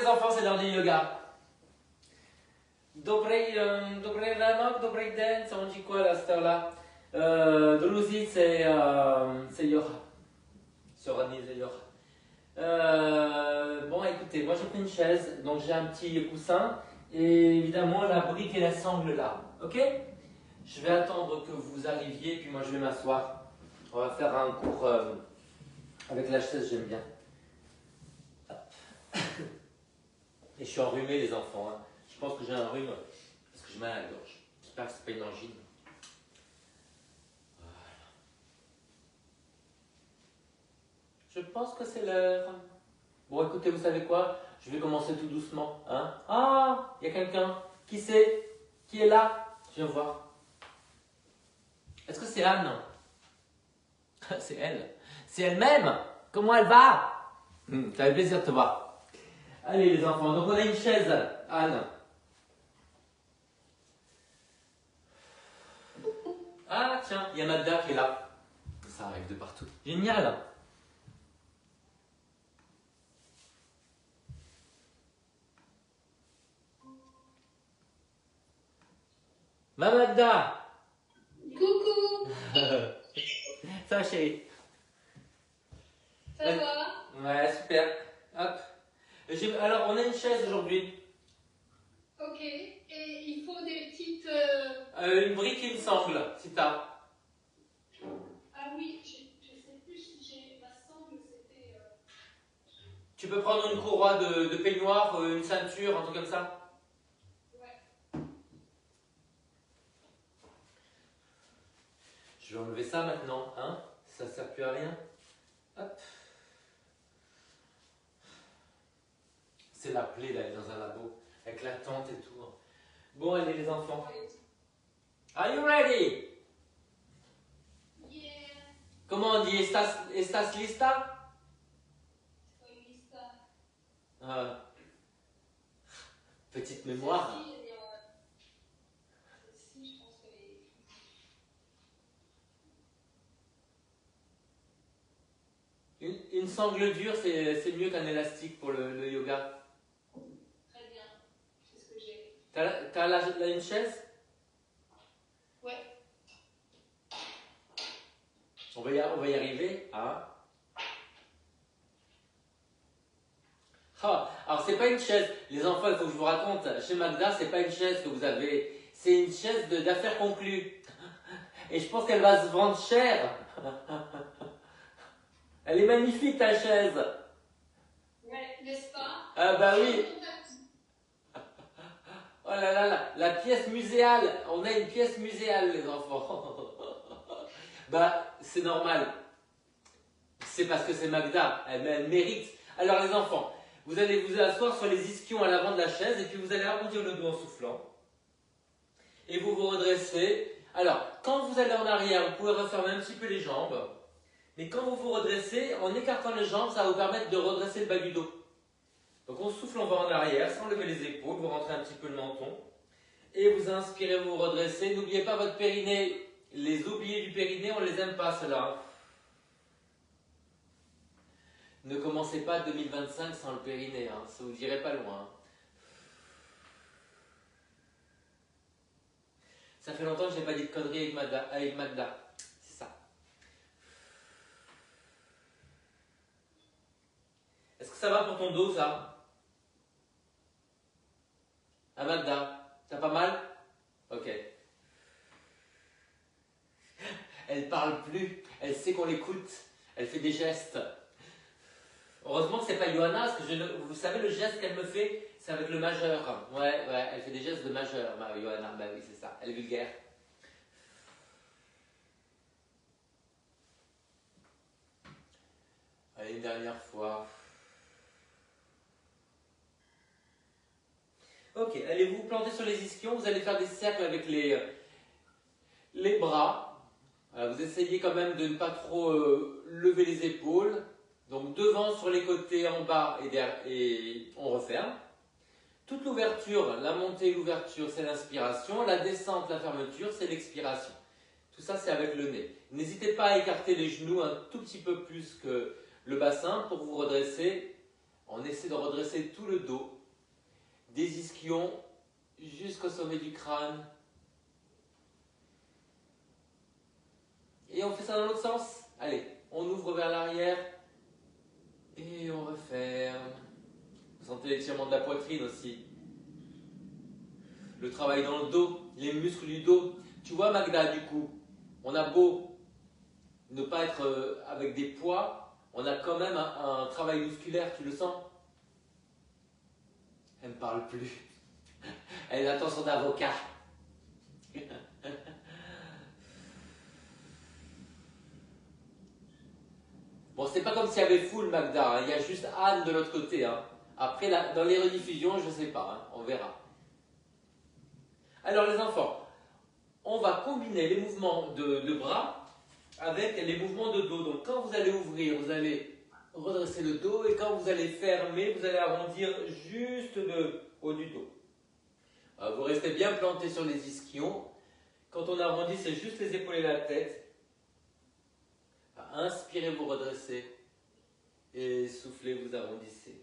les enfants, c'est l'heure du yoga. Dobrej ranok, dobrej den, ça on dit quoi là, à cette heure-là? Druzi, c'est yoga. Sorani, c'est yoga. Bon, écoutez, moi j'ai pris une chaise, donc j'ai un petit coussin, et évidemment la brique et la sangle là, ok? Je vais attendre que vous arriviez, puis moi je vais m'asseoir. On va faire un cours avec la chaise, j'aime bien. Et je suis enrhumé les enfants, hein. Je pense que j'ai un rhume, parce que j'ai mal à la gorge. J'espère que c'est pas une angine. Voilà. Je pense que c'est l'heure. Bon, écoutez, vous savez quoi? Je vais commencer tout doucement. Hein? Ah, il y a quelqu'un. Qui c'est? Qui est là? Je viens voir. Est-ce que c'est Anne? C'est elle. C'est elle-même. Comment elle va? Ça fait plaisir de te voir. Allez les enfants, donc on a une chaise, Anne. Ah tiens, il y a Magda qui est là. Ça arrive de partout. Génial. Ma Magda. Coucou. Ça va chérie? Ça va? Ouais, super. Hop. Alors, on a une chaise aujourd'hui. Ok. Et il faut des petites... Une brique et une sangle, si t'as. Ah oui, je sais plus si j'ai... Ma sangle, c'était... Tu peux prendre une courroie de peignoir, une ceinture, un truc comme ça. Ouais. Je vais enlever ça maintenant, hein. Ça sert plus à rien. Hop. C'est la plaie d'aller dans un labo, avec la tente et tout. Bon, allez les enfants. Are you ready? Yeah. Comment on dit? Estás lista? Estoy lista. Petite mémoire. Si, je pense que les... Une sangle dure, c'est mieux qu'un élastique pour le yoga. Très bien. C'est ce que j'ai. T'as une chaise? Ouais. On va y arriver. Hein? Ah, alors c'est pas une chaise. Les enfants, il faut que je vous raconte. Chez Magda, c'est pas une chaise que vous avez. C'est une chaise d'affaires conclues. Et je pense qu'elle va se vendre cher. Elle est magnifique ta chaise. Ouais, n'est-ce pas? Ah bah oui. Oh là là, la pièce muséale. On a une pièce muséale, les enfants. Bah, c'est normal. C'est parce que c'est Magda. Elle mérite. Alors, les enfants, vous allez vous asseoir sur les ischions à l'avant de la chaise et puis vous allez arrondir le dos en soufflant. Et vous vous redressez. Alors, quand vous allez en arrière, vous pouvez refermer un petit peu les jambes. Mais quand vous vous redressez, en écartant les jambes, ça va vous permettre de redresser le bas du dos. Donc on souffle, on va en arrière, sans lever les épaules, vous rentrez un petit peu le menton. Et vous inspirez, vous vous redressez. N'oubliez pas votre périnée. Les oubliés du périnée, on ne les aime pas, ceux-là. Ne commencez pas 2025 sans le périnée, hein. Ça vous irait pas loin. Ça fait longtemps que je n'ai pas dit de conneries avec Magda. C'est ça. Est-ce que ça va pour ton dos, ça? Ah, Magda, t'as pas mal? Ok. Elle parle plus, elle sait qu'on l'écoute, elle fait des gestes. Heureusement que c'est pas Johanna, parce que vous savez le geste qu'elle me fait, c'est avec le majeur. Ouais, elle fait des gestes de majeur, Johanna, bah oui, c'est ça, elle est vulgaire. Allez, une dernière fois. Ok, allez vous planter sur les ischions, vous allez faire des cercles avec les bras. Vous essayez quand même de ne pas trop lever les épaules. Donc devant sur les côtés, en bas et on referme. Toute l'ouverture, la montée et l'ouverture, c'est l'inspiration. La descente, la fermeture, c'est l'expiration. Tout ça, c'est avec le nez. N'hésitez pas à écarter les genoux un tout petit peu plus que le bassin pour vous redresser. On essaie de redresser tout le dos. des ischions jusqu'au sommet du crâne. Et on fait ça dans l'autre sens. Allez, on ouvre vers l'arrière et on referme. Vous sentez l'étirement de la poitrine aussi. Le travail dans le dos, les muscles du dos. Tu vois Magda, du coup, on a beau ne pas être avec des poids, on a quand même un travail musculaire, tu le sens? Elle ne me parle plus. Elle attend son avocat. Bon, c'est pas comme s'il y avait full Magda, hein. Il y a juste Anne de l'autre côté. Hein. Après, dans les rediffusions, je sais pas, hein. On verra. Alors les enfants, on va combiner les mouvements de bras avec les mouvements de dos. Donc quand vous allez ouvrir, vous allez redresser le dos et quand vous allez fermer, vous allez arrondir juste le haut du dos. Vous restez bien planté sur les ischions. Quand on arrondit, c'est juste les épaules et la tête. Inspirez, vous redressez. Et soufflez, vous arrondissez.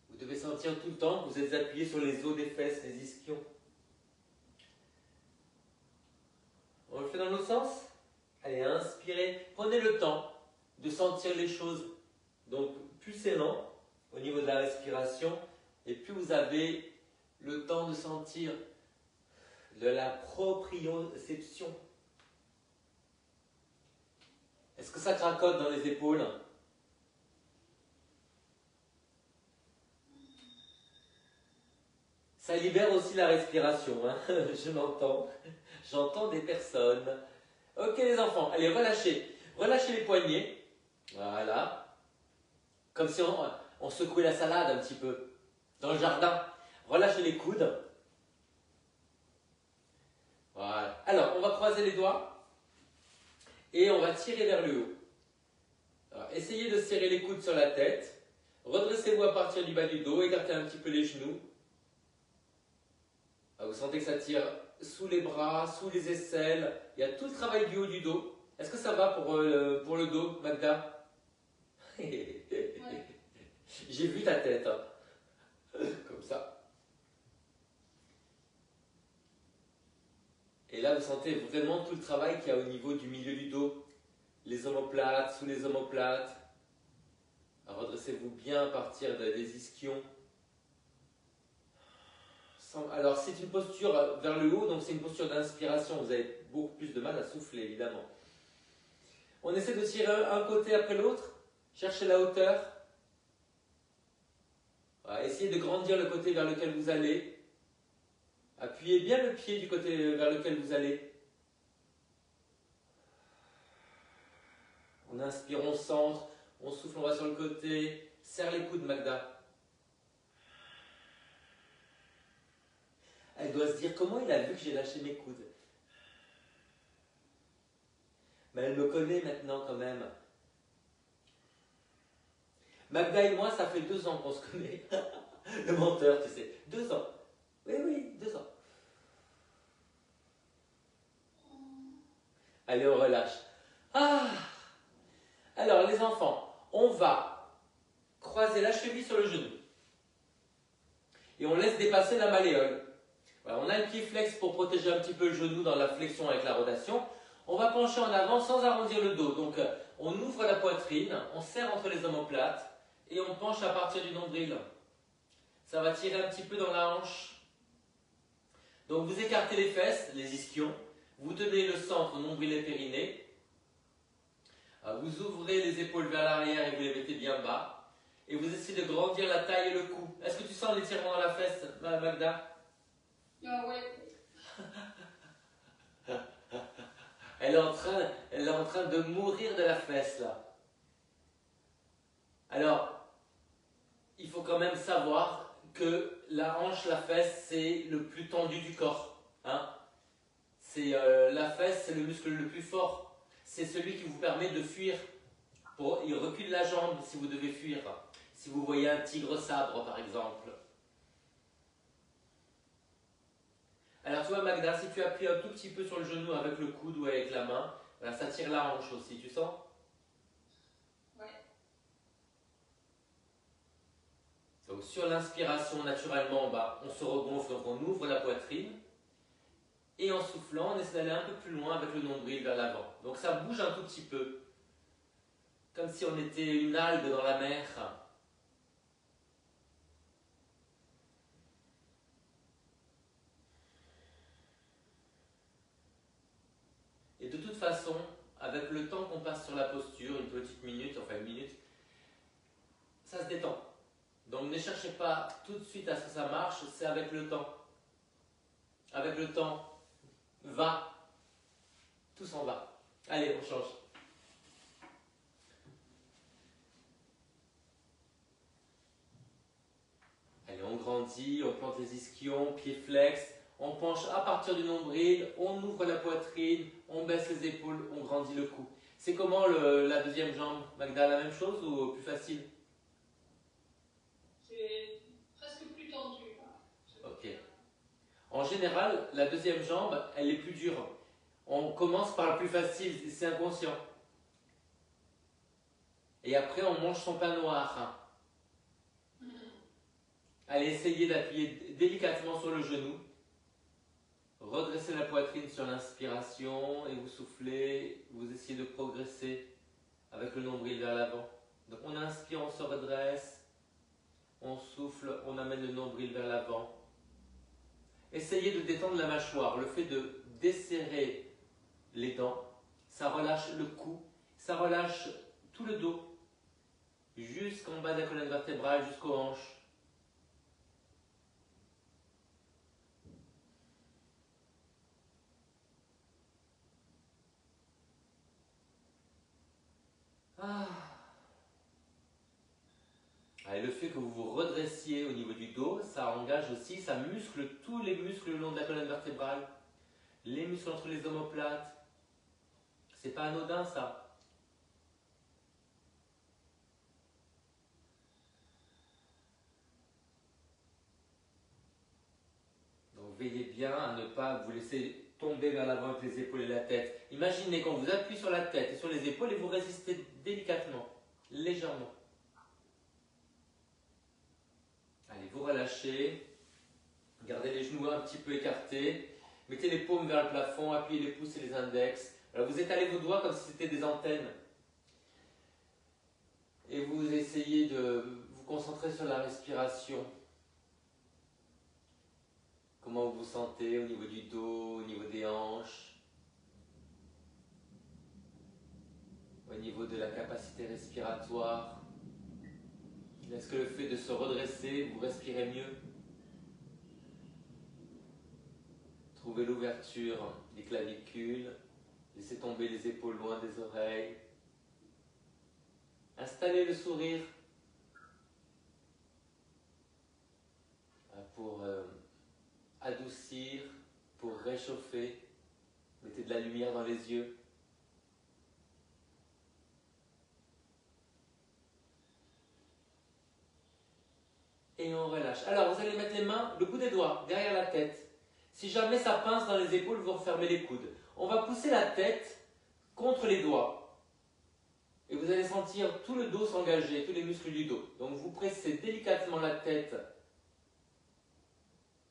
Vous devez sentir tout le temps que vous êtes appuyé sur les os des fesses, les ischions. On le fait dans l'autre sens? Allez, inspirez. Prenez le temps de sentir les choses. Donc, plus c'est lent au niveau de la respiration, et plus vous avez le temps de sentir de la proprioception. Est-ce que ça cracote dans les épaules? Ça libère aussi la respiration, hein. Je l'entends. J'entends des personnes. Ok les enfants, allez relâchez. Relâchez les poignets. Voilà. Comme si on secouait la salade un petit peu. Dans le jardin. Relâchez les coudes. Voilà. Alors, on va croiser les doigts. Et on va tirer vers le haut. Alors, essayez de serrer les coudes sur la tête. Redressez-vous à partir du bas du dos. Écartez un petit peu les genoux. Vous sentez que ça tire sous les bras, sous les aisselles. Il y a tout le travail du haut du dos. Est-ce que ça va pour le dos, Magda? Ouais. J'ai vu ta tête. Hein. Comme ça. Et là, vous sentez vraiment tout le travail qu'il y a au niveau du milieu du dos. Les omoplates, sous les omoplates. Redressez-vous bien à partir des ischions. Alors, c'est une posture vers le haut, donc c'est une posture d'inspiration. Vous avez beaucoup plus de mal à souffler, évidemment. On essaie de tirer un côté après l'autre. Cherchez la hauteur. Voilà, essayez de grandir le côté vers lequel vous allez. Appuyez bien le pied du côté vers lequel vous allez. On inspire, on centre. On souffle, on va sur le côté. Serre les coudes, Magda. Elle doit se dire comment il a vu que j'ai lâché mes coudes. Mais elle me connaît maintenant quand même. Magda et moi, ça fait 2 ans qu'on se connaît. Le menteur, tu sais. 2 ans. Oui, 2 ans. Allez, on relâche. Ah! Alors, les enfants, on va croiser la cheville sur le genou. Et on laisse dépasser la malléole. Voilà, on a le pied flex pour protéger un petit peu le genou dans la flexion avec la rotation. On va pencher en avant sans arrondir le dos. Donc, on ouvre la poitrine, on serre entre les omoplates et on penche à partir du nombril. Ça va tirer un petit peu dans la hanche. Donc, vous écartez les fesses, les ischions. Vous tenez le centre, nombril et périnée. Vous ouvrez les épaules vers l'arrière et vous les mettez bien bas. Et vous essayez de grandir la taille et le cou. Est-ce que tu sens l'étirement dans la fesse, Magda? Ah ouais. Elle est en train de mourir de la fesse, là. Alors, il faut quand même savoir que la hanche, la fesse, c'est le plus tendu du corps. Hein? La fesse, c'est le muscle le plus fort. C'est celui qui vous permet de fuir. Il recule la jambe si vous devez fuir. Si vous voyez un tigre sabre, par exemple. Alors, tu vois, Magda, si tu appuies un tout petit peu sur le genou avec le coude ou avec la main, ben, ça tire la hanche aussi, tu sens? Ouais. Donc sur l'inspiration, naturellement, on se regonfle, donc on ouvre la poitrine. Et en soufflant, on essaie d'aller un peu plus loin avec le nombril vers l'avant. Donc ça bouge un tout petit peu. Comme si on était une algue dans la mer. Et de toute façon, avec le temps qu'on passe sur la posture, une petite minute, enfin une minute, ça se détend. Donc ne cherchez pas tout de suite à ce que ça marche, c'est avec le temps. Avec le temps, tout s'en va. Allez, on change. Allez, on grandit, on plante les ischions, pieds flex, on penche à partir du nombril, on ouvre la poitrine, on baisse les épaules, on grandit le cou. C'est comment la deuxième jambe, Magda, la même chose ou plus facile? C'est presque plus tendu. Là. Ok. En général, la deuxième jambe, elle est plus dure. On commence par la plus facile, c'est inconscient. Et après, on mange son pain noir. Allez, essayez d'appuyer délicatement sur le genou. Redressez la poitrine sur l'inspiration et vous soufflez. Vous essayez de progresser avec le nombril vers l'avant. Donc on inspire, on se redresse. On souffle, on amène le nombril vers l'avant. Essayez de détendre la mâchoire. Le fait de desserrer les dents, ça relâche le cou, ça relâche tout le dos, jusqu'en bas de la colonne vertébrale, jusqu'aux hanches. Et le fait que vous vous redressiez au niveau du dos, ça engage aussi, ça muscle tous les muscles le long de la colonne vertébrale, les muscles entre les omoplates. C'est pas anodin ça. Donc veillez bien à ne pas vous laisser tomber vers l'avant avec les épaules et la tête. Imaginez qu'on vous appuie sur la tête et sur les épaules et vous résistez délicatement, légèrement. Allez, vous relâchez, gardez les genoux un petit peu écartés, mettez les paumes vers le plafond, appuyez les pouces et les index. Alors vous étalez vos doigts comme si c'était des antennes. Et vous essayez de vous concentrer sur la respiration. Comment vous vous sentez au niveau du dos, au niveau des hanches, au niveau de la capacité respiratoire. Est-ce que le fait de se redresser, vous respirez mieux? Trouvez l'ouverture des clavicules, laissez tomber les épaules loin des oreilles. Installez le sourire pour adoucir, pour réchauffer. Mettez de la lumière dans les yeux. Et on relâche. Alors vous allez mettre les mains, le bout des doigts, derrière la tête. Si jamais ça pince dans les épaules, vous refermez les coudes. On va pousser la tête contre les doigts. Et vous allez sentir tout le dos s'engager, tous les muscles du dos. Donc vous pressez délicatement la tête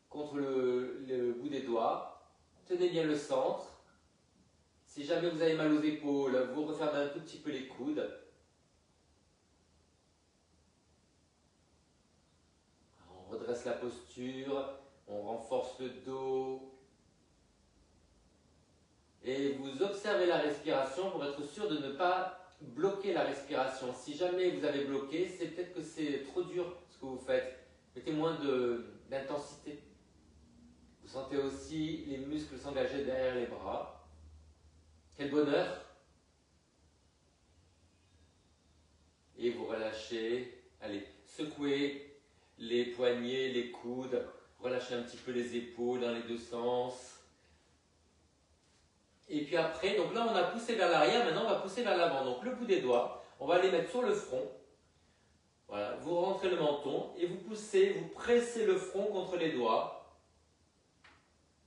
contre le bout des doigts. Tenez bien le centre. Si jamais vous avez mal aux épaules, vous refermez un tout petit peu les coudes. On redresse la posture, on renforce le dos. Et vous observez la respiration pour être sûr de ne pas bloquer la respiration. Si jamais vous avez bloqué, c'est peut-être que c'est trop dur ce que vous faites. Mettez moins d'intensité. Vous sentez aussi les muscles s'engager derrière les bras. Quel bonheur! Et vous relâchez. Allez, secouez les poignets, les coudes. Relâchez un petit peu les épaules dans les deux sens. Et puis après, donc là on a poussé vers l'arrière, maintenant on va pousser vers l'avant. Donc le bout des doigts, on va les mettre sur le front. Voilà, vous rentrez le menton et vous poussez, vous pressez le front contre les doigts.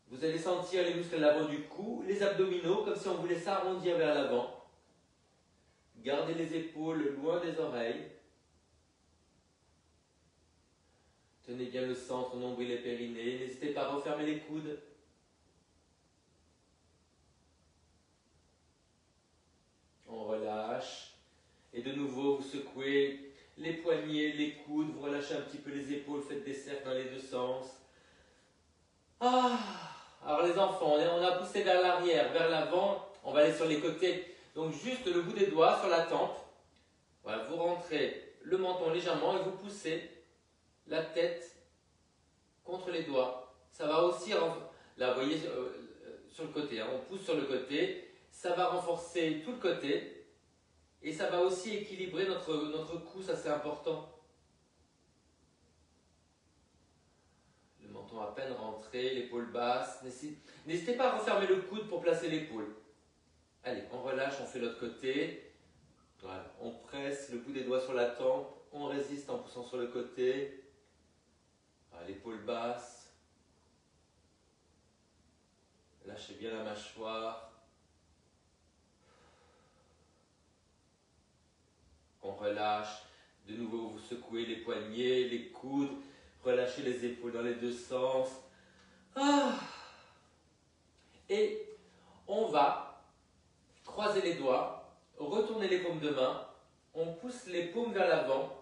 Vous allez sentir les muscles à l'avant du cou, les abdominaux, comme si on voulait s'arrondir vers l'avant. Gardez les épaules loin des oreilles. Tenez bien le centre, nombril et périnée. N'hésitez pas à refermer les coudes. On relâche. Et de nouveau, vous secouez les poignets, les coudes. Vous relâchez un petit peu les épaules. Faites des cercles dans les deux sens. Ah. Alors les enfants, on a poussé vers l'arrière, vers l'avant. On va aller sur les côtés. Donc juste le bout des doigts sur la tempe. Voilà, vous rentrez le menton légèrement et vous poussez la tête contre les doigts. Ça va aussi, là vous voyez sur le côté, hein, on pousse sur le côté, ça va renforcer tout le côté et ça va aussi équilibrer notre cou, ça c'est important. Le menton à peine rentré, l'épaule basse. N'hésitez pas à refermer le coude pour placer l'épaule. Allez, on relâche, on fait l'autre côté. Voilà, on presse le bout des doigts sur la tempe, on résiste en poussant sur le côté. L'épaule basse. Lâchez bien la mâchoire. On relâche. De nouveau, vous secouez les poignets, les coudes. Relâchez les épaules dans les deux sens. Et on va croiser les doigts, retourner les paumes de main. On pousse les paumes vers l'avant.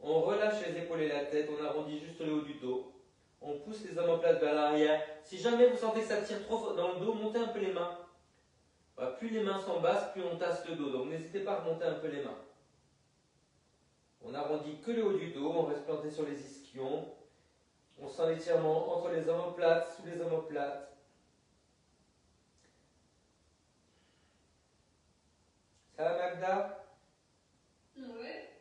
On relâche les épaules et la tête. On arrondit juste le haut du dos. On pousse les omoplates vers l'arrière. Si jamais vous sentez que ça tire trop dans le dos, montez un peu les mains. Voilà, plus les mains sont basses, plus on tasse le dos. Donc n'hésitez pas à remonter un peu les mains. On arrondit que le haut du dos. On reste planté sur les ischions. On sent l'étirement entre les omoplates, sous les omoplates. Ça va, Magda? Ouais.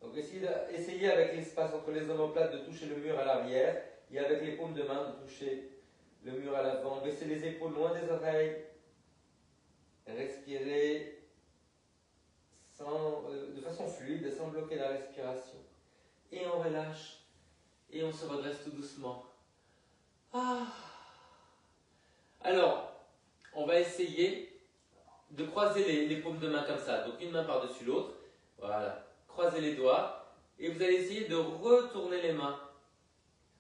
Donc essayez avec l'espace entre les omoplates de toucher le mur à l'arrière et avec les paumes de main de toucher le mur à l'avant. Baissez les épaules loin des oreilles. Respirez de façon fluide, sans bloquer la respiration. Et on relâche et on se redresse tout doucement. Alors, on va essayer de croiser les paumes de main comme ça. Donc une main par-dessus l'autre. Voilà. Croisez les doigts et vous allez essayer de retourner les mains.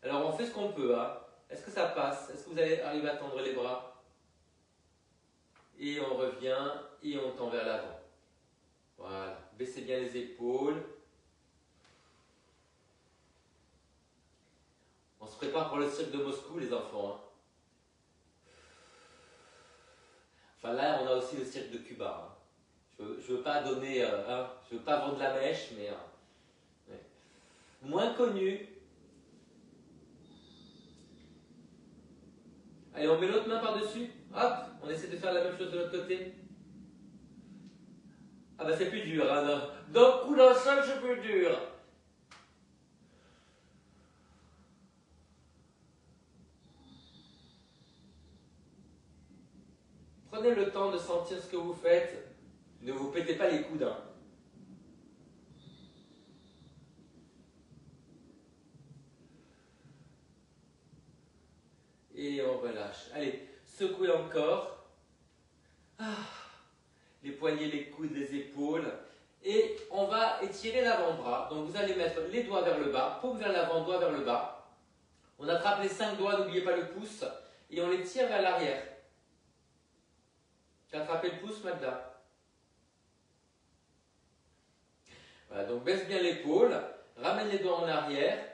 Alors on fait ce qu'on peut. Hein. Est-ce que ça passe? Est-ce que vous allez arriver à tendre les bras? Et on revient et on tend vers l'avant. Voilà. Baissez bien les épaules. On se prépare pour le cirque de Moscou, les enfants. Hein. Enfin là, on a aussi le cirque de Cuba. Hein. Je veux pas donner, je veux pas vendre la mèche, mais ouais. Moins connu. Allez, on met l'autre main par-dessus. Hop, on essaie de faire la même chose de l'autre côté. Ah bah c'est plus dur, hein. D'un coup d'un seul, c'est plus dur. Prenez le temps de sentir ce que vous faites. Ne vous pétez pas les coudes. Hein. Et on relâche. Allez, secouez encore. Les poignets, les coudes, les épaules. Et on va étirer l'avant-bras. Donc vous allez mettre les doigts vers le bas, paume vers l'avant, doigts vers le bas. On attrape les 5 doigts, n'oubliez pas le pouce. Et on les tire vers l'arrière. Tu as attrapé le pouce, Magda? Voilà, donc baisse bien l'épaule. Ramène les doigts en arrière.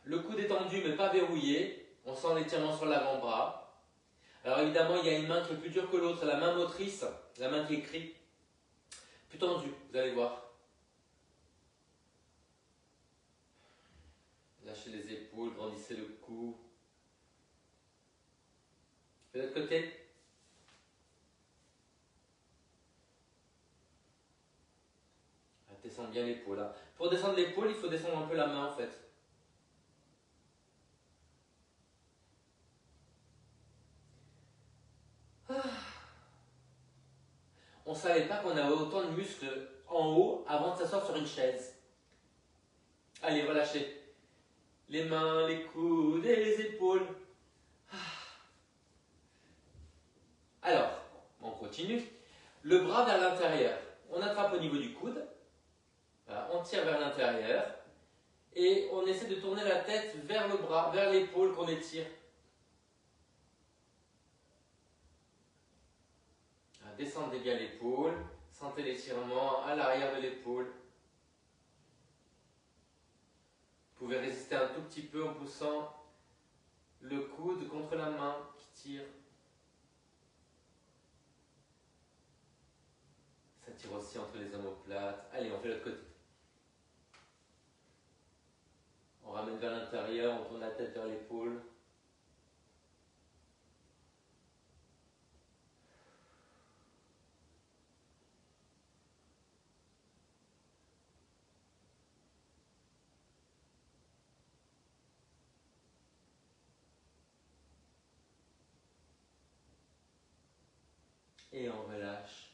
Le coude est tendu mais pas verrouillé. On sent l'étirement sur l'avant-bras. Alors évidemment, il y a une main qui est plus dure que l'autre, la main motrice, la main qui écrit. Plus tendue, vous allez voir. Lâchez les épaules, grandissez le cou. De l'autre côté. Descendre bien l'épaule. Hein. Pour descendre l'épaule, il faut descendre un peu la main en fait. On ne savait pas qu'on avait autant de muscles en haut avant de s'asseoir sur une chaise. Allez, relâchez. Les mains, les coudes et les épaules. Alors, on continue. Le bras vers l'intérieur. On attrape au niveau du coude. on tire vers l'intérieur et on essaie de tourner la tête vers le bras, vers l'épaule qu'on étire. Descendez bien l'épaule, sentez l'étirement à l'arrière de l'épaule. Vous pouvez résister un tout petit peu en poussant le coude contre la main qui tire. Ça tire aussi entre les omoplates. Allez, on fait l'autre côté. On ramène vers l'intérieur, on tourne la tête vers l'épaule. Et on relâche.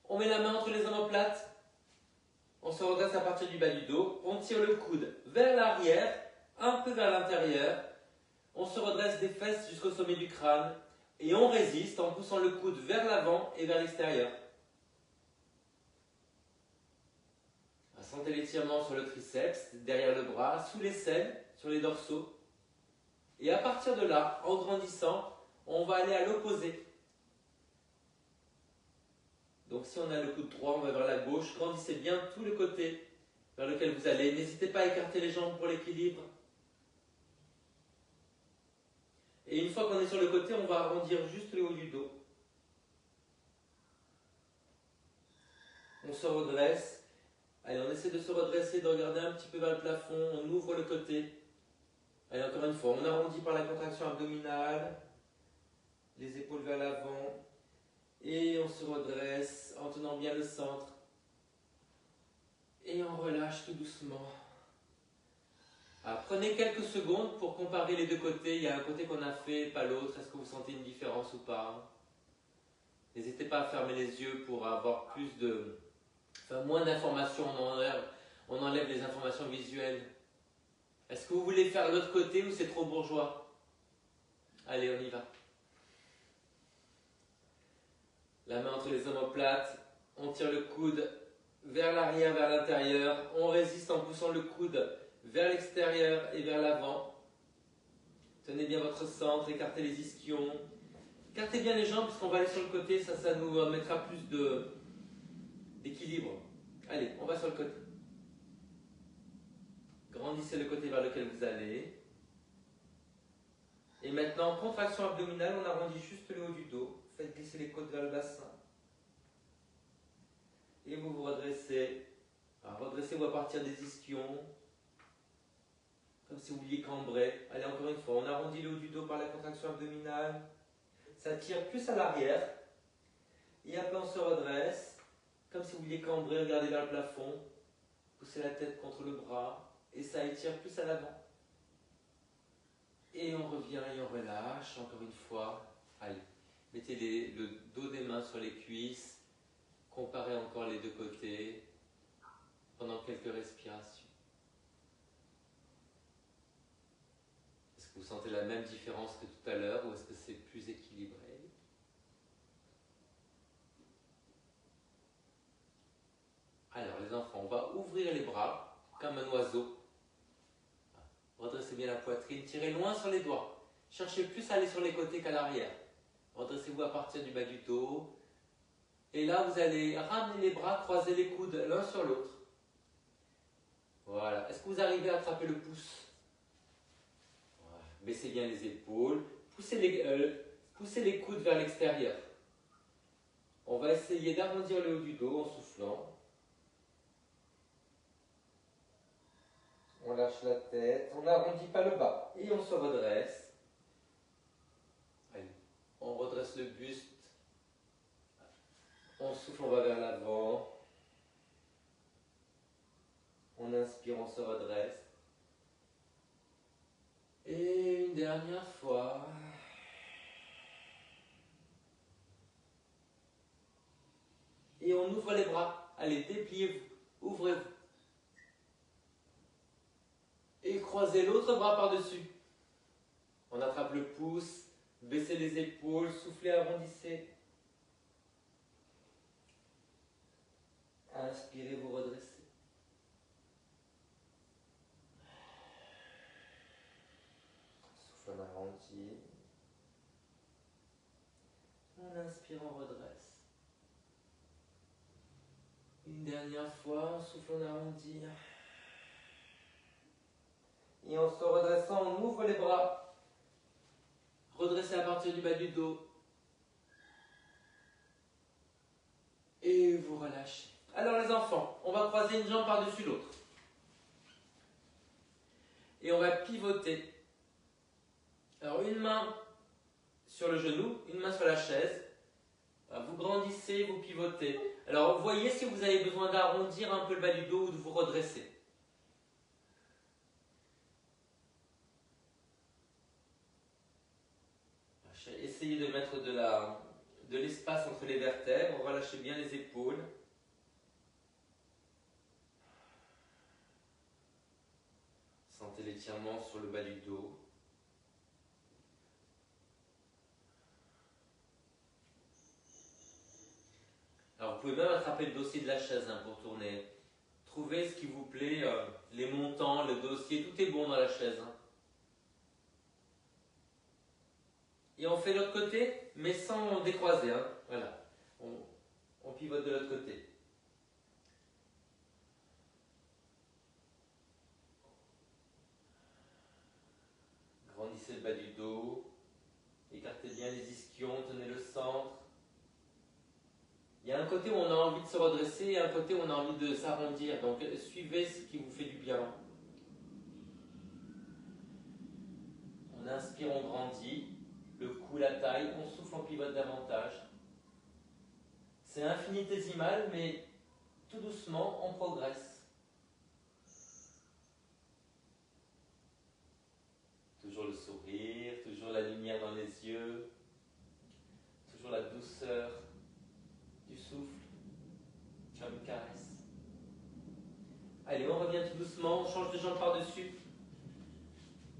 On met la main entre les omoplates. On se redresse à partir du bas du dos. On tire le coude vers l'arrière, un peu vers l'intérieur. On se redresse des fesses jusqu'au sommet du crâne. Et on résiste en poussant le coude vers l'avant et vers l'extérieur. Sentez l'étirement sur le triceps, derrière le bras, sous les selles, sur les dorsaux. Et à partir de là, en grandissant, on va aller à l'opposé. Donc si on a le coude droit, on va vers la gauche. Grandissez bien tout le côté vers lequel vous allez. N'hésitez pas à écarter les jambes pour l'équilibre. Et une fois qu'on est sur le côté, on va arrondir juste le haut du dos. On se redresse. Allez, on essaie de se redresser, de regarder un petit peu vers le plafond. On ouvre le côté. Allez, encore une fois, on arrondit par la contraction abdominale. Les épaules vers l'avant. Et on se redresse en tenant bien le centre. Et on relâche tout doucement. Alors, prenez quelques secondes pour comparer les deux côtés. Il y a un côté qu'on a fait, pas l'autre. Est-ce que vous sentez une différence ou pas? N'hésitez pas à fermer les yeux pour avoir moins d'informations. On enlève les informations visuelles. Est-ce que vous voulez faire l'autre côté ou c'est trop bourgeois? Allez, on y va. La main entre les omoplates, on tire le coude vers l'arrière, vers l'intérieur. On résiste en poussant le coude vers l'extérieur et vers l'avant. Tenez bien votre centre, écartez les ischions. Écartez bien les jambes puisqu'on va aller sur le côté, ça nous mettra plus d'équilibre. Allez, on va sur le côté. Grandissez le côté vers lequel vous allez. Et maintenant, contraction abdominale, on arrondit juste le haut du dos. Faites glisser les côtes vers le bassin. Et vous vous redressez. Alors, redressez-vous à partir des ischions. Comme si vous vouliez cambrer. Allez, encore une fois, on arrondit le haut du dos par la contraction abdominale. Ça tire plus à l'arrière. Et après, on se redresse. Comme si vous vouliez cambrer, regardez vers le plafond. Poussez la tête contre le bras. Et ça étire plus à l'avant. Et on revient et on relâche. Encore une fois. Allez. Mettez le dos des mains sur les cuisses. Comparez encore les deux côtés pendant quelques respirations. Est-ce que vous sentez la même différence que tout à l'heure ou est-ce que c'est plus équilibré? Alors les enfants, on va ouvrir les bras comme un oiseau. Redressez bien la poitrine, tirez loin sur les doigts. Cherchez plus à aller sur les côtés qu'à l'arrière. Redressez-vous à partir du bas du dos. Et là, vous allez ramener les bras, croiser les coudes l'un sur l'autre. Voilà. Est-ce que vous arrivez à attraper le pouce? Voilà. Baissez bien les épaules. Poussez les coudes vers l'extérieur. On va essayer d'arrondir le haut du dos en soufflant. On lâche la tête. On n'arrondit pas le bas. Et on se redresse. Allez. On redresse le buste. On souffle, on va vers l'avant. On inspire, on se redresse. Et une dernière fois. Et on ouvre les bras. Allez, dépliez-vous. Ouvrez-vous. Et croisez l'autre bras par-dessus. On attrape le pouce. Baissez les épaules. Soufflez, arrondissez. Inspirez, vous redressez. Souffle, on arrondit. On inspire, on redresse. Une dernière fois, on souffle, on arrondit. Et en se redressant, on ouvre les bras. Redressez à partir du bas du dos. Et vous relâchez. Alors les enfants, on va croiser une jambe par-dessus l'autre. Et on va pivoter. Alors une main sur le genou, une main sur la chaise. Vous grandissez, vous pivotez. Alors voyez si vous avez besoin d'arrondir un peu le bas du dos ou de vous redresser. Essayez de mettre de l'espace entre les vertèbres. Relâchez bien les épaules. Sentez l'étirement sur le bas du dos. Alors vous pouvez même attraper le dossier de la chaise pour tourner. Trouvez ce qui vous plaît, les montants, le dossier, tout est bon dans la chaise. Et on fait l'autre côté, mais sans décroiser. Voilà. On pivote de l'autre côté. Grandissez le bas du dos. Écartez bien les ischions, tenez le centre. Il y a un côté où on a envie de se redresser et un côté où on a envie de s'arrondir. Donc suivez ce qui vous fait du bien. On inspire, on grandit. Le cou, la taille, on souffle, on pivote davantage. C'est infinitésimal, mais tout doucement, on progresse. Toujours le sourire, toujours la lumière dans les yeux, toujours la douceur du souffle, comme une caresse. Allez, on revient tout doucement, on change de jambe par-dessus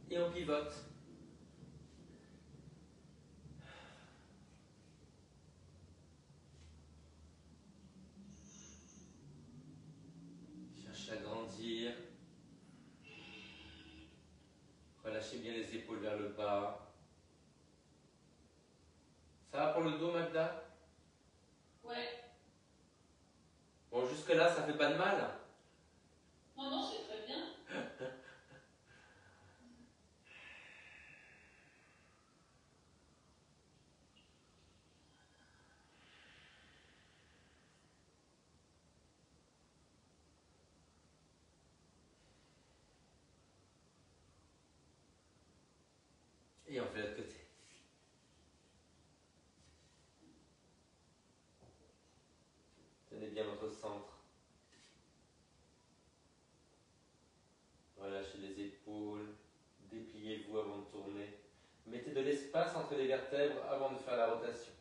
et on pivote. Cherchez à grandir. Relâchez bien les épaules vers le bas. Ça va pour le dos, Magda? Ouais. Bon, jusque-là, ça fait pas de mal? Non, non, c'est très bien. Et on fait l'autre côté. Tenez bien votre centre. Relâchez les épaules. Dépliez-vous avant de tourner. Mettez de l'espace entre les vertèbres avant de faire la rotation.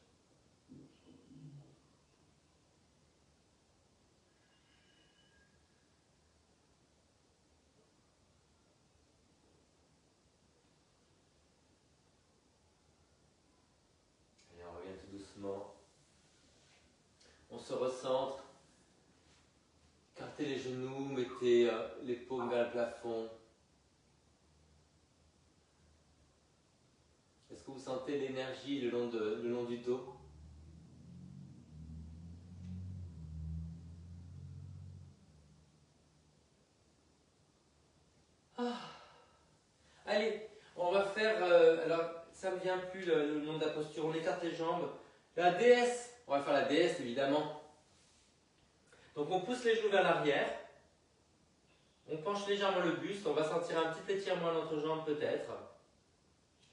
Allez, on revient tout doucement. On se recentre. Écartez les genoux, mettez les paumes vers le plafond. Est-ce que vous sentez l'énergie le long du dos? Allez, on va faire, alors ça ne me vient plus le nom de la posture, on écarte les jambes. La déesse, on va faire la déesse évidemment. Donc on pousse les genoux vers l'arrière, on penche légèrement le buste, on va sentir un petit étirement à l'entrejambe peut-être.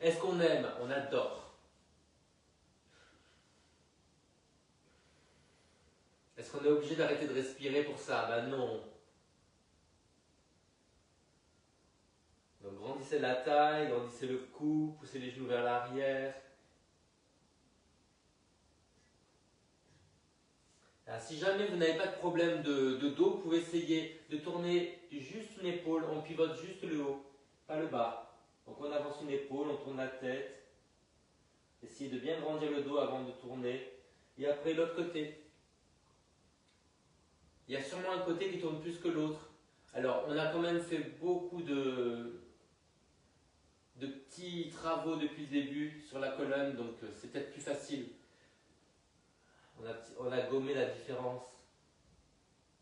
Est-ce qu'on aime? On adore. Est-ce qu'on est obligé d'arrêter de respirer pour ça? Ben non. Donc grandissez la taille, grandissez le cou, poussez les genoux vers l'arrière. Si jamais vous n'avez pas de problème de dos, vous pouvez essayer de tourner juste une épaule, on pivote juste le haut, pas le bas. Donc on avance une épaule, on tourne la tête. Essayez de bien grandir le dos avant de tourner. Et après l'autre côté. il y a sûrement un côté qui tourne plus que l'autre. Alors, on a quand même fait beaucoup de petits travaux depuis le début sur la colonne, donc c'est peut-être plus facile. On a gommé la différence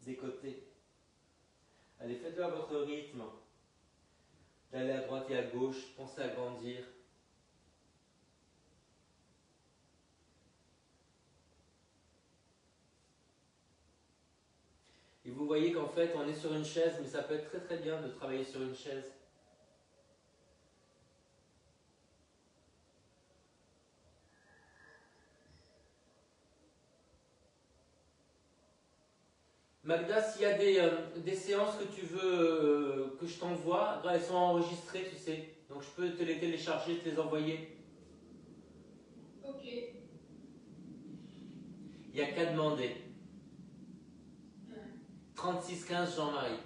des côtés. Allez, faites-le à votre rythme. D'aller à droite et à gauche, pensez à grandir. Et vous voyez qu'en fait, on est sur une chaise, mais ça peut être très très bien de travailler sur une chaise. Magda, s'il y a des séances que tu veux que je t'envoie, elles sont enregistrées, tu sais. Donc je peux te les télécharger, te les envoyer. Ok. Il n'y a qu'à demander. 3615 Jean-Marie.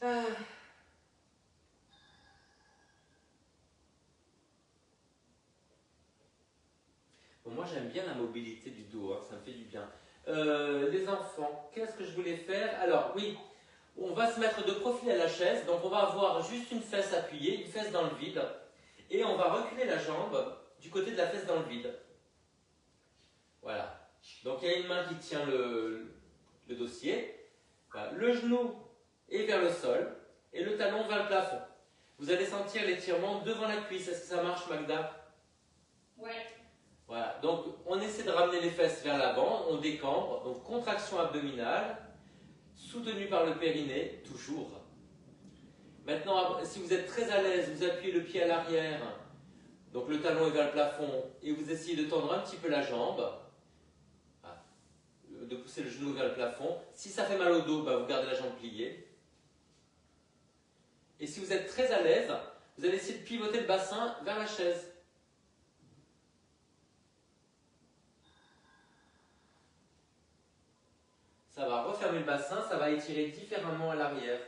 Ah. Bon, moi j'aime bien la mobilité du dos, hein, ça me fait du bien. Les enfants, qu'est-ce que je voulais faire? Alors oui, on va se mettre de profil à la chaise, donc on va avoir juste une fesse appuyée, une fesse dans le vide, et on va reculer la jambe du côté de la fesse dans le vide. Voilà. Donc il y a une main qui tient le dossier, voilà. Le genou est vers le sol, et le talon vers le plafond. Vous allez sentir l'étirement devant la cuisse. Est-ce que ça marche, Magda? Ouais. Voilà, donc on essaie de ramener les fesses vers l'avant, on décambre, donc contraction abdominale, soutenue par le périnée, toujours. Maintenant, si vous êtes très à l'aise, vous appuyez le pied à l'arrière, donc le talon est vers le plafond, et vous essayez de tendre un petit peu la jambe, de pousser le genou vers le plafond. Si ça fait mal au dos, vous gardez la jambe pliée. Et si vous êtes très à l'aise, vous allez essayer de pivoter le bassin vers la chaise. Ça va refermer le bassin, ça va étirer différemment à l'arrière.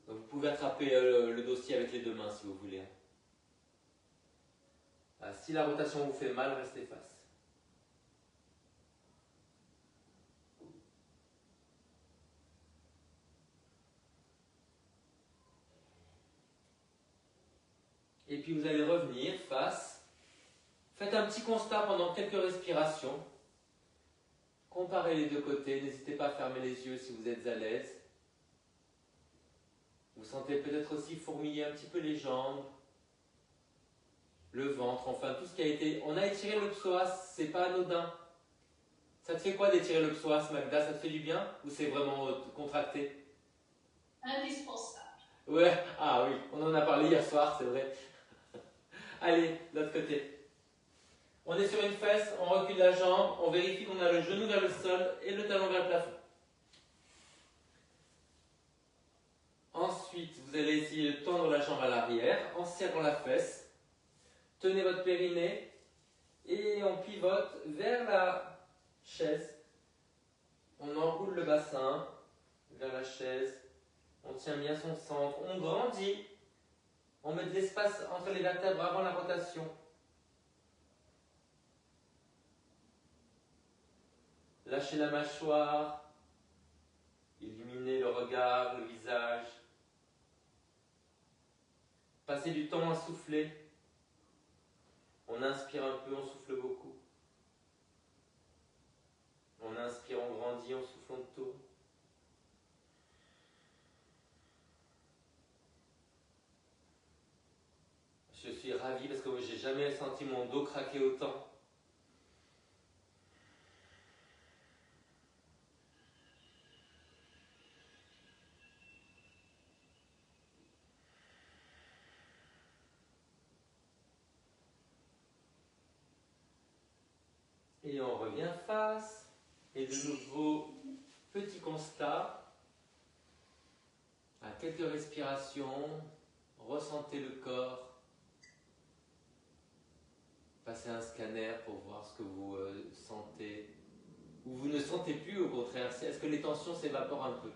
Donc vous pouvez attraper le dossier avec les deux mains si vous voulez. Si la rotation vous fait mal, restez face. Et puis vous allez revenir face. Faites un petit constat pendant quelques respirations. Comparez les deux côtés, n'hésitez pas à fermer les yeux si vous êtes à l'aise. Vous sentez peut-être aussi fourmiller un petit peu les jambes, le ventre, enfin tout ce qui a été... On a étiré le psoas, c'est pas anodin. Ça te fait quoi d'étirer le psoas, Magda? Ça te fait du bien ou c'est vraiment contracté? Indispensable. Ouais, ah oui, on en a parlé hier soir, c'est vrai. Allez, de l'autre côté. On est sur une fesse, on recule la jambe, on vérifie qu'on a le genou vers le sol et le talon vers le plafond. Ensuite, vous allez essayer de tendre la jambe à l'arrière en serrant la fesse. Tenez votre périnée et on pivote vers la chaise. On enroule le bassin vers la chaise. On tient bien son centre. On grandit. On met de l'espace entre les vertèbres avant la rotation. Lâchez la mâchoire. Illuminez le regard, le visage. Passez du temps à souffler. On inspire un peu, on souffle beaucoup. On inspire, on grandit, on souffle, on tourne. Je suis ravi parce que j'ai jamais senti mon dos craquer autant. Et on revient face. Et de nouveau, petit constat. À quelques respirations, ressentez le corps. Passez un scanner pour voir ce que vous sentez Ou vous ne sentez plus au contraire? Est-ce que les tensions s'évaporent un peu?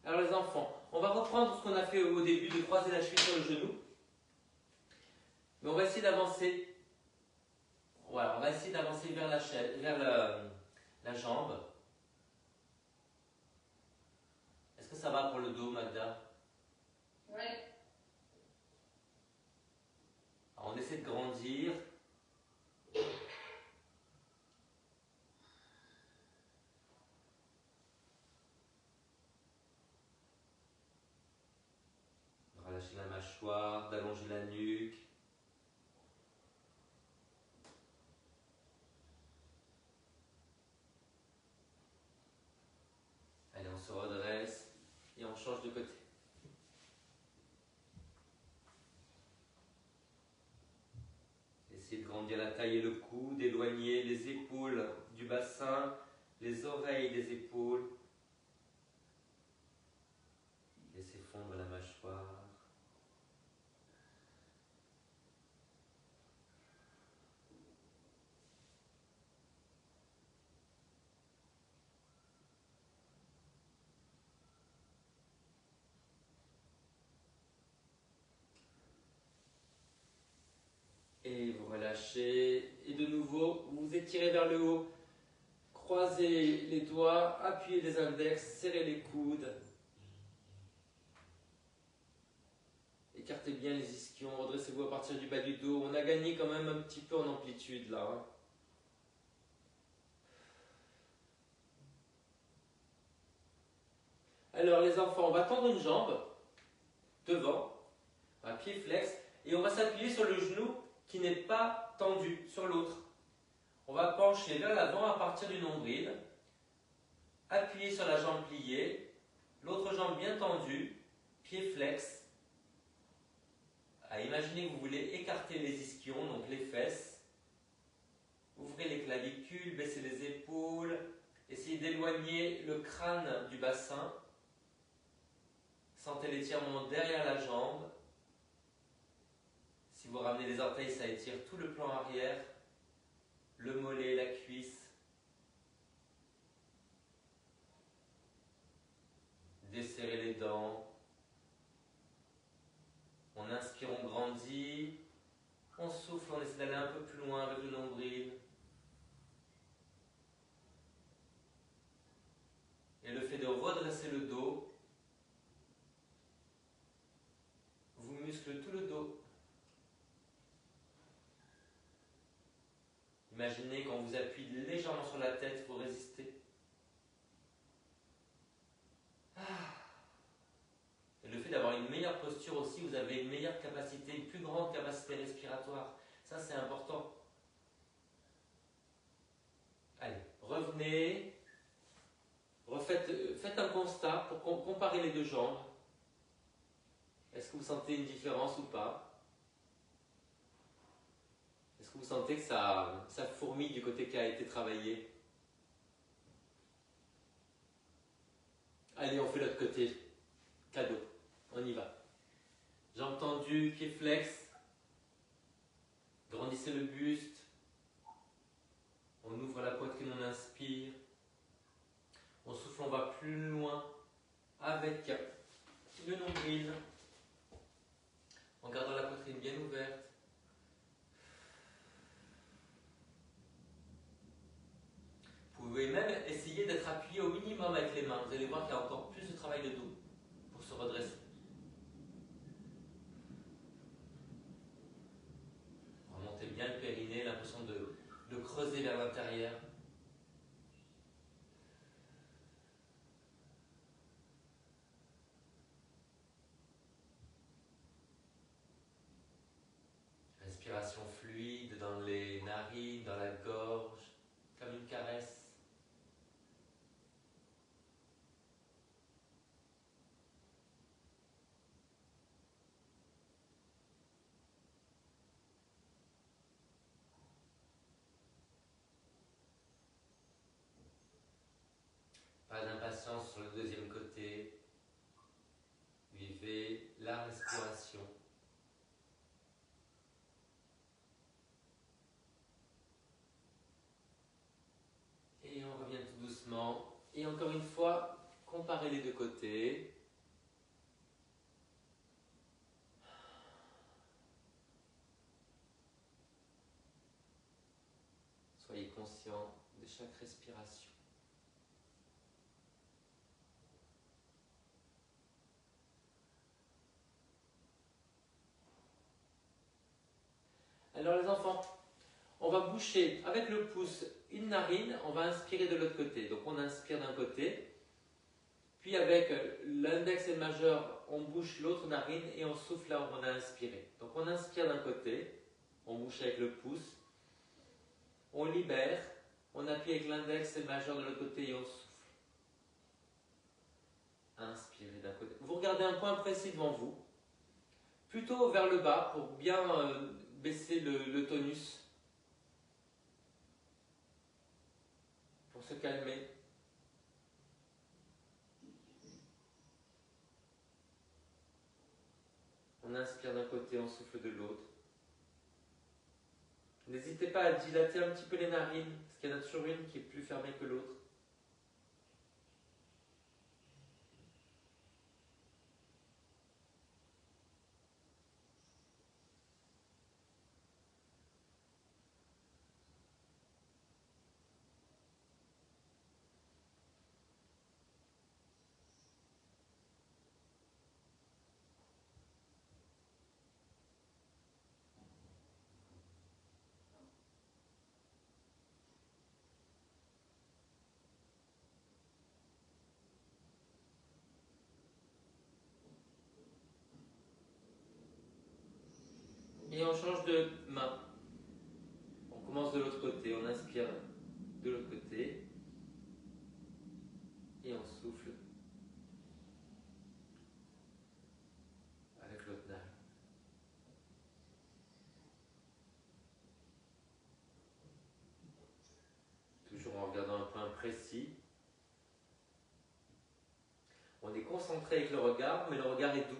Alors les enfants, on va reprendre ce qu'on a fait au début de croiser la cheville sur le genou. Mais on va essayer d'avancer. Voilà, on va essayer d'avancer vers la chaise, vers la jambe. Est-ce que ça va pour le dos, Magda? Ouais. Alors, on essaie de grandir. Relâcher la mâchoire, d'allonger la nuque. Allez, on se redresse et on change de côté. Essayez de grandir la taille et le cou, d'éloigner les épaules du bassin, les oreilles des épaules. Laissez fondre la mâchoire. Et vous relâchez. Et de nouveau, vous vous étirez vers le haut. Croisez les doigts, appuyez les index, serrez les coudes. Écartez bien les ischions, redressez-vous à partir du bas du dos. On a gagné quand même un petit peu en amplitude là. Hein. Alors les enfants, on va tendre une jambe devant, un pied flex, et on va s'appuyer sur le genou qui n'est pas tendu sur l'autre. On va pencher vers l'avant à partir du nombril, appuyer sur la jambe pliée, l'autre jambe bien tendue, pied flex. Imaginez que vous voulez écarter les ischions, donc les fesses. Ouvrez les clavicules, baissez les épaules, essayez d'éloigner le crâne du bassin. Sentez l'étirement derrière la jambe. Si vous ramenez les orteils, ça étire tout le plan arrière, le mollet, la cuisse. Desserrez les dents. On inspire, on grandit. On souffle, on essaie d'aller un peu plus loin avec le nombril. Et le fait de redresser le dos vous muscle tout le dos. Imaginez quand vous appuyez légèrement sur la tête, vous résistez. Et le fait d'avoir une meilleure posture aussi, vous avez une meilleure capacité, une plus grande capacité respiratoire. Ça, c'est important. Allez, revenez. Faites un constat pour comparer les deux jambes. Est-ce que vous sentez une différence ou pas? Est-ce que vous sentez que ça fourmille du côté qui a été travaillé? Allez, on fait l'autre côté. Cadeau. On y va. Jambes tendues, pieds flex. Grandissez le buste. On ouvre la poitrine, on inspire. On souffle, on va plus loin avec le nombril. En gardant la poitrine bien ouverte. Vous pouvez même essayer d'être appuyé au minimum avec les mains. Vous allez voir qu'il y a encore plus de travail de dos pour se redresser. Remontez bien le périnée, l'impression de creuser vers l'intérieur. Respiration fluide dans les narines, dans la gorge, comme une caresse. doucement. Et encore une fois, comparez les deux côtés. Soyez conscient de chaque respiration. Alors les enfants, on va boucher avec le pouce une narine, on va inspirer de l'autre côté. Donc on inspire d'un côté, puis avec l'index et le majeur, on bouche l'autre narine et on souffle là où on a inspiré. Donc on inspire d'un côté, on bouche avec le pouce, on libère, on appuie avec l'index et le majeur de l'autre côté et on souffle. Inspirez d'un côté. Vous regardez un point précis devant vous, plutôt vers le bas pour bien baisser le tonus, pour se calmer. On inspire d'un côté, on souffle de l'autre. N'hésitez pas à dilater un petit peu les narines, parce qu'il y en a toujours une qui est plus fermée que l'autre. Et on change de main. On commence de l'autre côté, on inspire de l'autre côté. Et on souffle avec l'autre narine. Toujours en regardant un point précis. On est concentré avec le regard, mais le regard est doux.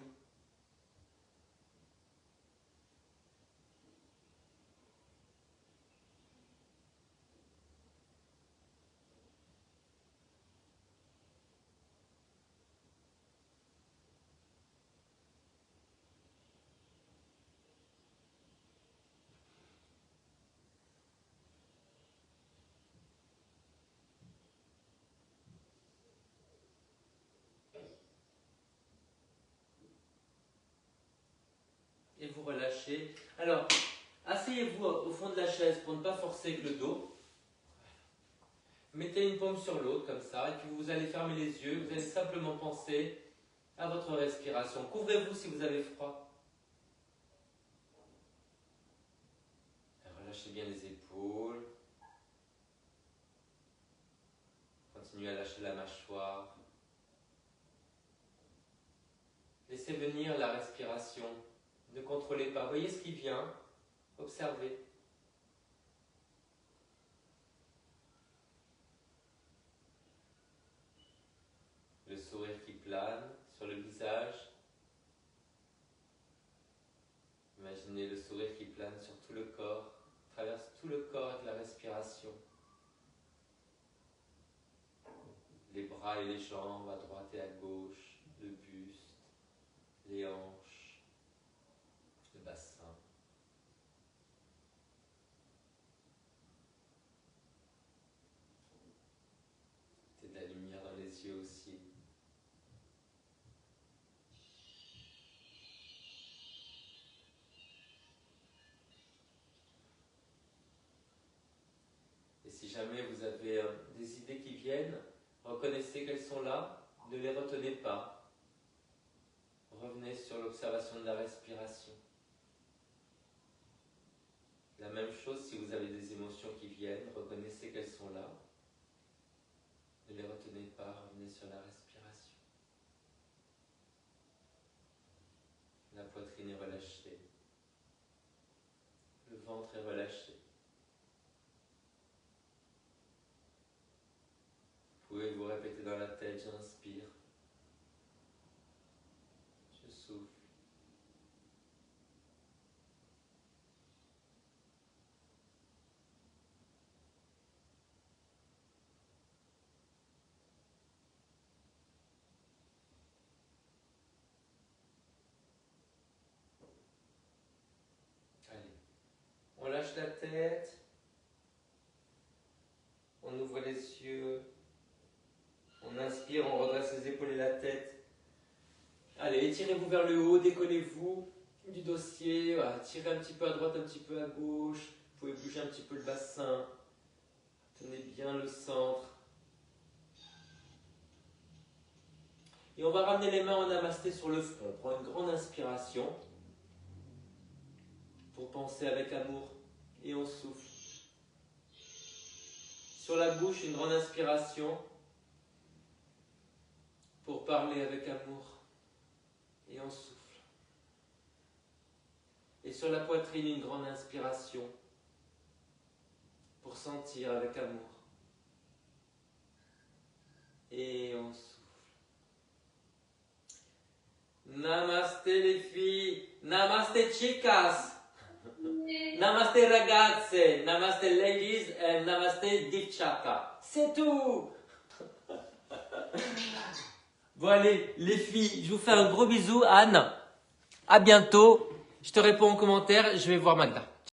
Et vous relâchez. Alors, asseyez-vous au fond de la chaise pour ne pas forcer avec le dos. Mettez une paume sur l'autre comme ça, et puis vous allez fermer les yeux. Vous allez simplement penser à votre respiration. Couvrez-vous si vous avez froid. Et relâchez bien les épaules. Continuez à lâcher la mâchoire. Laissez venir la respiration. Ne contrôlez pas. Voyez ce qui vient. Observez. Le sourire qui plane sur le visage. Imaginez le sourire qui plane sur tout le corps, traverse tout le corps avec la respiration. Les bras et les jambes à droite et à gauche, le buste, les hanches, le bassin. Mettez de la lumière dans les yeux aussi. Et si jamais vous avez des idées qui viennent, reconnaissez qu'elles sont là, ne les retenez pas. Revenez sur l'observation de la respiration. La même chose si vous avez des émotions qui viennent, reconnaissez qu'elles sont là. Ne les retenez pas, revenez sur la respiration. La poitrine est relâchée. Le ventre est relâché. Vous pouvez vous répéter dans la tête, j'inspire. Je souffle. ouvre les yeux. On inspire, on redresse les épaules et la tête. Allez, étirez-vous vers le haut, décollez-vous du dossier. Voilà, tirez un petit peu à droite, un petit peu à gauche. Vous pouvez bouger un petit peu le bassin. Tenez bien le centre. Et on va ramener les mains en namasté sur le front. On prend une grande inspiration pour penser avec amour. Et on souffle. Sur la bouche, une grande inspiration pour parler avec amour. Et on souffle. Et sur la poitrine, une grande inspiration pour sentir avec amour. Et on souffle. Namasté les filles, namasté chicas, namasté ragazze, namasté ladies et namasté divchata. C'est tout. Bon allez, les filles, je vous fais un gros bisou. Anne, à bientôt. Je te réponds en commentaire, je vais voir Magda.